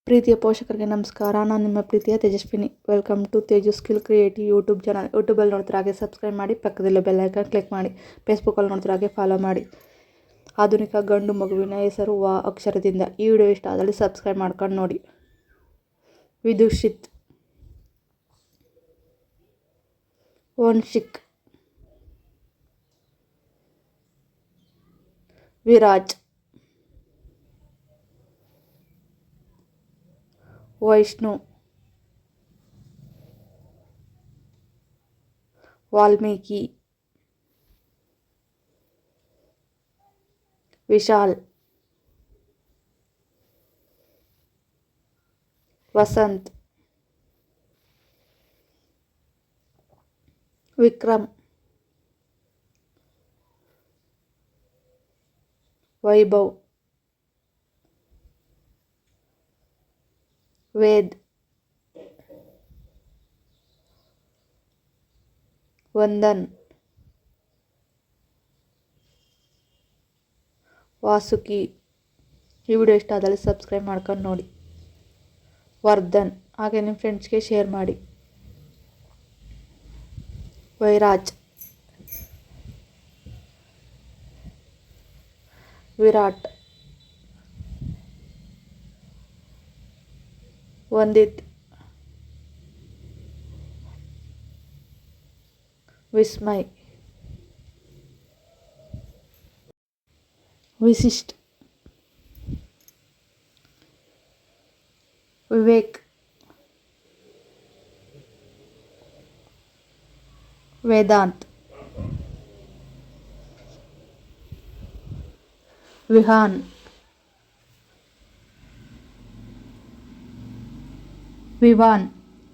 ಪ್ರೀತಿಯ ಪೋಷಕರಿಗೆ ನಮಸ್ಕಾರ. ನಾನು ನಿಮ್ಮ ಪ್ರೀತಿಯ Tejaswini. Welcome to Teju skill creative YouTube channel. ಯೂಟ್ಯೂಬಲ್ಲಿ ನೋಡ್ತಾರೆ ಹಾಗೆ ಸಬ್ಸ್ಕ್ರೈಬ್ ಮಾಡಿ, ಪಕ್ಕದಲ್ಲೇ ಬೆಲ್ ಐಕಾನ್ ಕ್ಲಿಕ್ ಮಾಡಿ. ಫೇಸ್ಬುಕ್ಕಲ್ಲಿ ನೋಡ್ತಾರೆ ಹಾಗೆ ಫಾಲೋ ಮಾಡಿ. ಆಧುನಿಕ ಗಂಡು ಮಗುವಿನ ಹೆಸರು ವ ಅಕ್ಷರದಿಂದ. ಈ ವಿಡಿಯೋ ಇಷ್ಟ ಆದಲ್ಲಿ ಸಬ್ಸ್ಕ್ರೈಬ್ ಮಾಡ್ಕೊಂಡು ನೋಡಿ. ವಿದುಷಿತ್, ವಂಶಿಕ್, ವಿರಾಜ್, ವೈಷ್ಣು, ವಾಲ್ಮೀಕಿ, ವಿಶಾಲ್, ವಸಂತ್, ವಿಕ್ರಮ್, ವೈಭವ್, ವೇದ್, ವಂದನ್, ವಾಸುಕಿ. ಈ ವಿಡಿಯೋ ಇಷ್ಟ ಆದಲ್ಲಿ ಸಬ್ಸ್ಕ್ರೈಬ್ ಮಾಡ್ಕೊಂಡು ನೋಡಿ. ವರ್ಧನ್, ಹಾಗೆ ನಿಮ್ಮ ಫ್ರೆಂಡ್ಸ್ಗೆ ಶೇರ್ ಮಾಡಿ. ವೈರಾಜ್, ವಿರಾಟ್, ವಂದಿತ್, ವಿಸ್ಮಯ್, ವಿಶಿಷ್ಟ್, ವಿವೇಕ್, ವೇದಾಂತ್, ವಿಹಾನ್, ವಿವಾನ್.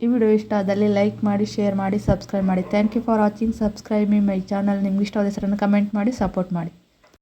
ಈ ವಿಡಿಯೋ ಇಷ್ಟ ಆದಲ್ಲಿ ಲೈಕ್ ಮಾಡಿ, ಶೇರ್ ಮಾಡಿ, ಸಬ್ಸ್ಕ್ರೈಬ್ ಮಾಡಿ. Thank you for watching. Subscribe my channel. ನಿಮ್ಗೆ ಇಷ್ಟವಾದ ಹೆಸರನ್ನು ಕಮೆಂಟ್ ಮಾಡಿ, ಸಪೋರ್ಟ್ ಮಾಡಿ.